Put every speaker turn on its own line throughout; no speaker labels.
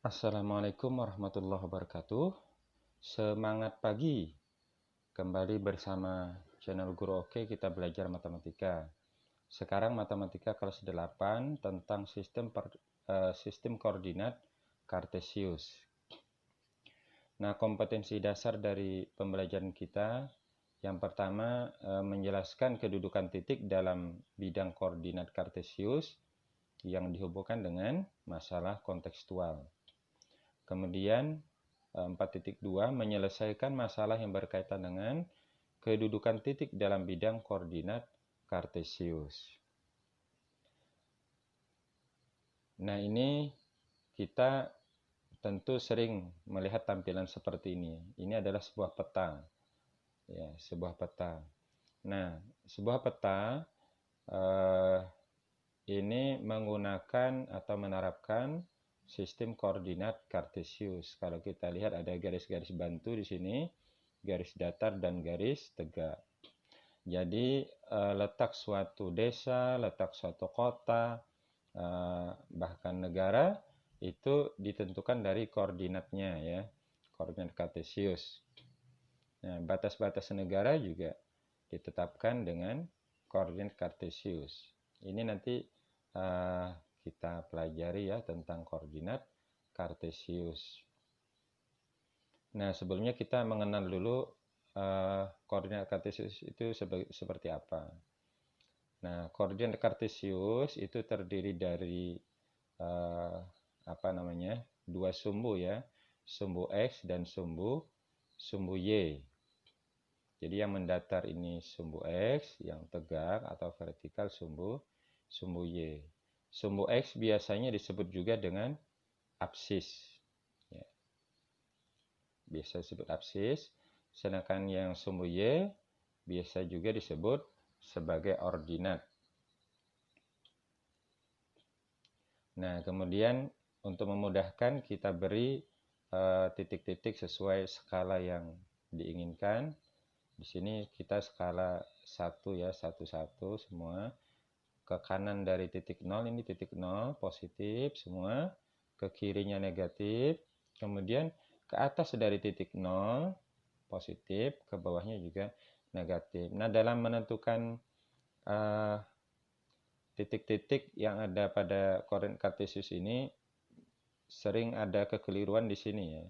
Assalamualaikum warahmatullahi wabarakatuh. Semangat pagi. Kembali bersama channel Guru Oke, kita belajar matematika. Sekarang matematika kelas 8 tentang sistem koordinat Kartesius. Nah, kompetensi dasar dari pembelajaran kita yang pertama menjelaskan kedudukan titik dalam bidang koordinat Kartesius yang dihubungkan dengan masalah kontekstual. Kemudian 4.2 menyelesaikan masalah yang berkaitan dengan kedudukan titik dalam bidang koordinat Kartesius. Nah, ini kita tentu sering melihat tampilan seperti ini. Ini adalah sebuah peta. Ya, sebuah peta. Nah, sebuah peta ini menggunakan atau menerapkan sistem koordinat Kartesius. Kalau kita lihat ada garis-garis bantu di sini, garis datar dan garis tegak. Jadi letak suatu desa, letak suatu kota, bahkan negara itu ditentukan dari koordinatnya ya, koordinat Kartesius. Nah, batas-batas negara juga ditetapkan dengan koordinat Kartesius. Ini nanti kita pelajari ya tentang koordinat Kartesius. Nah, sebelumnya kita mengenal dulu koordinat Kartesius itu seperti apa. Nah, koordinat Kartesius itu terdiri dari dua sumbu ya, sumbu X dan sumbu Y. Jadi yang mendatar ini sumbu X, yang tegak atau vertikal sumbu Y. Sumbu X biasanya disebut juga dengan absis. Ya. Biasa disebut absis. Sedangkan yang sumbu Y biasa juga disebut sebagai ordinat. Nah, kemudian untuk memudahkan kita beri titik-titik sesuai skala yang diinginkan. Di sini kita skala 1 ya, 1-1 semua. Ke kanan dari titik 0 ini titik 0 positif semua, ke kirinya negatif, kemudian ke atas dari titik 0 positif, ke bawahnya juga negatif. Nah, dalam menentukan titik-titik yang ada pada koordinat Kartesius ini sering ada kekeliruan di sini ya.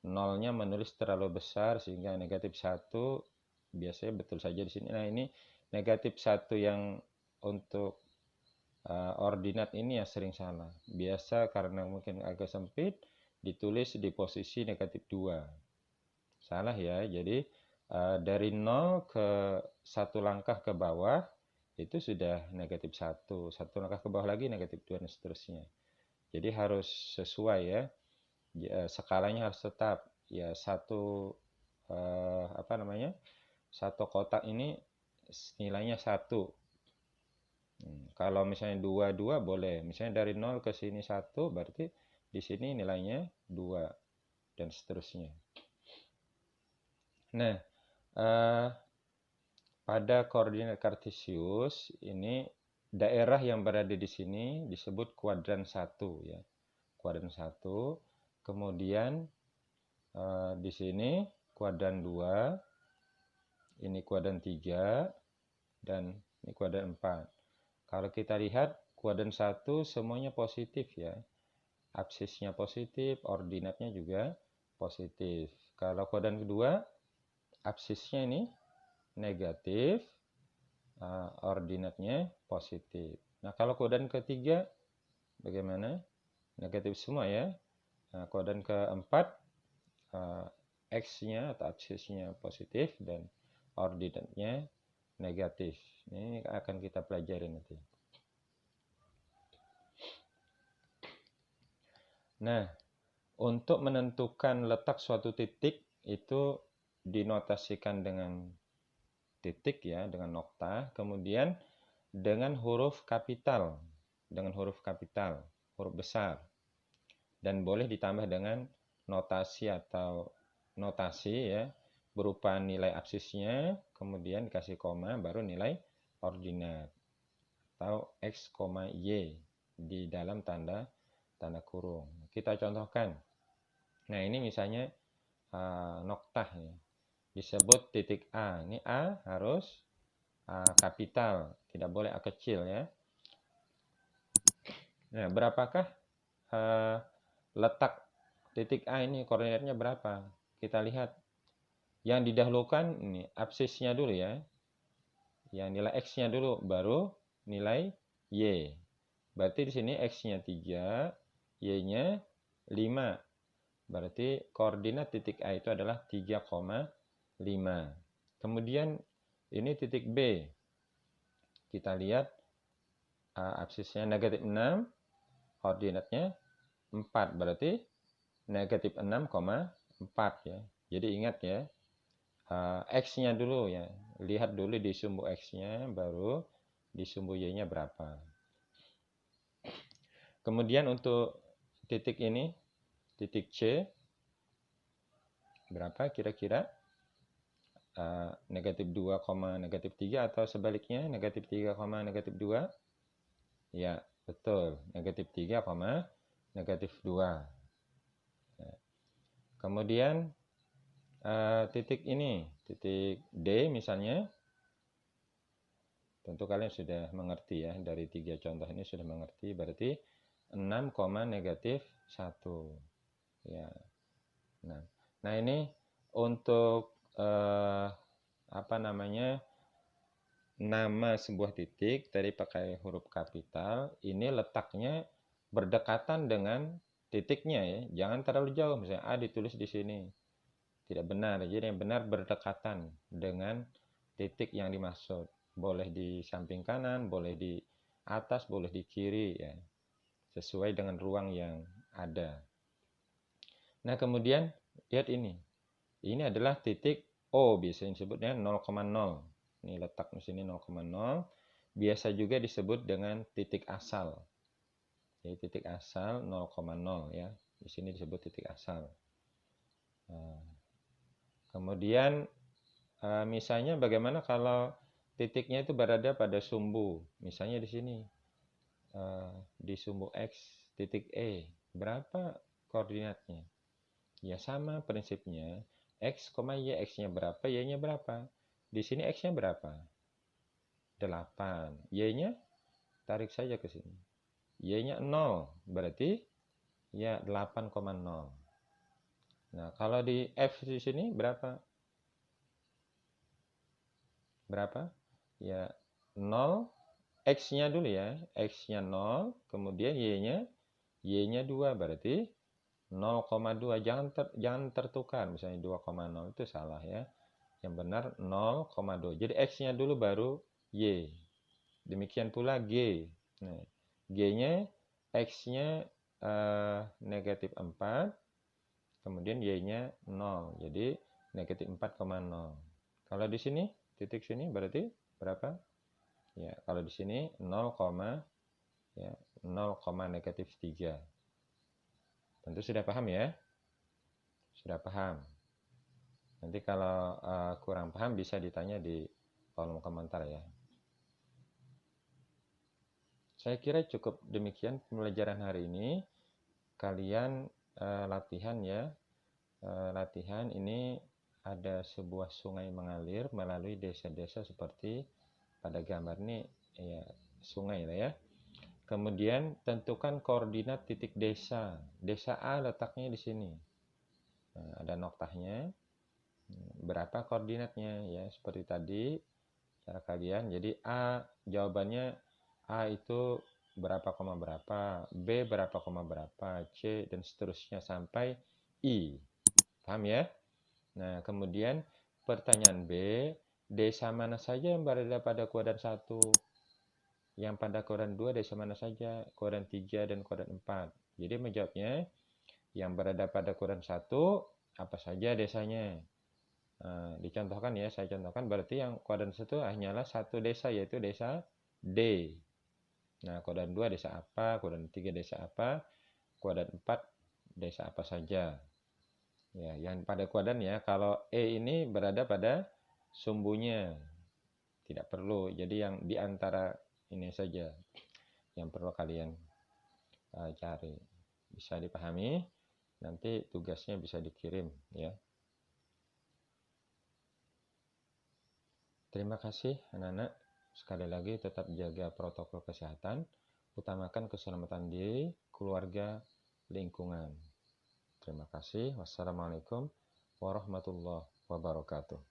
Nolnya menulis terlalu besar sehingga negatif 1 biasanya betul saja di sini. Nah, ini negatif 1 yang untuk ordinat ini ya sering salah. Biasa karena mungkin agak sempit ditulis di posisi negatif 2. Salah ya. Jadi dari 0 ke 1 langkah ke bawah itu sudah negatif 1. 1 langkah ke bawah lagi negatif 2 dan seterusnya. Jadi harus sesuai ya. Skalanya harus tetap ya satu satu kotak ini nilainya 1. Kalau misalnya 2 boleh. Misalnya dari 0 ke sini 1 berarti di sini nilainya 2 dan seterusnya. Nah, pada koordinat Kartesius ini daerah yang berada di sini disebut kuadran 1 ya. Kuadran 1. Kemudian di sini kuadran 2, ini kuadran 3 dan ini kuadran 4. Kalau kita lihat kuadran 1 semuanya positif ya. Absisnya positif, ordinatnya juga positif. Kalau kuadran kedua, absisnya ini negatif, ordinatnya positif. Nah, kalau kuadran ketiga bagaimana? Negatif semua ya. Nah, kuadran keempat, X-nya atau absisnya positif dan ordinatnya negatif. Ini akan kita pelajari nanti. Nah, untuk menentukan letak suatu titik itu dinotasikan dengan titik ya, dengan nokta, kemudian dengan huruf kapital, huruf besar. Dan boleh ditambah dengan notasi ya, berupa nilai absisnya, kemudian dikasih koma, baru nilai ordinat atau X, Y di dalam tanda tanda kurung. Kita contohkan. Nah, ini misalnya noktah ya. Disebut titik A. Ini A harus kapital, tidak boleh A kecil ya. Nah, berapakah letak titik A ini, koordinatnya berapa? Kita lihat. Yang didahulukan ini absisnya dulu ya. Yang nilai X-nya dulu, baru nilai Y. Berarti di sini X-nya 3, Y-nya 5. Berarti koordinat titik A itu adalah 3,5. Kemudian ini titik B. Kita lihat absisnya negatif 6, koordinatnya 4. Berarti negatif 6,4 ya. Jadi ingat ya, X-nya dulu ya. Lihat dulu di sumbu X-nya, baru di sumbu Y-nya berapa. Kemudian untuk titik ini, titik C, berapa kira-kira? Negatif 2, negatif 3 atau sebaliknya, negatif 3, negatif 2? Ya, betul. Negatif 3, negatif 2. Nah, kemudian titik ini, titik D misalnya, tentu kalian sudah mengerti ya, dari 3 contoh ini sudah mengerti, berarti 6, negatif 1 ya. Nah ini untuk nama sebuah titik tadi pakai huruf kapital, ini letaknya berdekatan dengan titiknya ya, jangan terlalu jauh. Misalnya A ditulis di sini, tidak benar. Jadi yang benar berdekatan dengan titik yang dimaksud. Boleh di samping kanan, boleh di atas, boleh di kiri ya. Sesuai dengan ruang yang ada. Nah, kemudian lihat ini. Ini adalah titik O, biasanya disebutnya 0,0. Ini letak di sini 0,0. Biasa juga disebut dengan titik asal. Jadi titik asal 0,0 ya. Di sini disebut titik asal. Kemudian misalnya bagaimana kalau titiknya itu berada pada sumbu. Misalnya di sini. Di sumbu X, titik E. Berapa koordinatnya? Ya sama prinsipnya. X, Y, X-nya berapa, Y-nya berapa. Di sini X-nya berapa? 8. Y-nya tarik saja ke sini. Y-nya 0. Berarti ya 8,0. Nah, kalau di F di sini berapa? Berapa? Ya 0. X-nya dulu ya. X-nya 0. Kemudian Y-nya 2. Berarti 0,2. Jangan tertukar. Misalnya 2,0 itu salah ya. Yang benar 0,2. Jadi X-nya dulu baru Y. Demikian pula G. Nah, G-nya, X-nya negatif 4. Kemudian Y-nya 0. Jadi negatif 4,0. Kalau di sini, titik sini berarti berapa? Ya, kalau di sini 0, ya, 0, negatif 3. Tentu sudah paham ya? Sudah paham. Nanti kalau kurang paham bisa ditanya di kolom komentar ya. Saya kira cukup demikian pembelajaran hari ini. Kalian latihan ya. Latihan ini ada sebuah sungai mengalir melalui desa-desa seperti pada gambar ini ya, sungai lah ya. Kemudian tentukan koordinat titik desa. Desa A letaknya di sini. Nah, ada noktahnya. Berapa koordinatnya ya, seperti tadi cara kalian. Jadi A jawabannya A itu berapa koma berapa, B berapa koma berapa, C dan seterusnya sampai I. Paham ya? Nah, kemudian pertanyaan B, desa mana saja yang berada pada kuadran 1? Yang pada kuadran 2 desa mana saja? Kuadran 3 dan kuadran 4. Jadi menjawabnya, yang berada pada kuadran 1, apa saja desanya? Dicontohkan ya, saya contohkan berarti yang kuadran 1 hanyalah satu desa, yaitu desa D. Nah, kuadran 2 desa apa, kuadran 3 desa apa, kuadran 4 desa apa saja. Ya, yang pada kuadran ya, kalau E ini berada pada sumbunya. Tidak perlu, jadi yang di antara ini saja yang perlu kalian cari. bisa dipahami, nanti tugasnya bisa dikirim ya. Terima kasih anak-anak. Sekali lagi tetap jaga protokol kesehatan, utamakan keselamatan diri, keluarga, lingkungan. Terima kasih. Wassalamualaikum warahmatullahi wabarakatuh.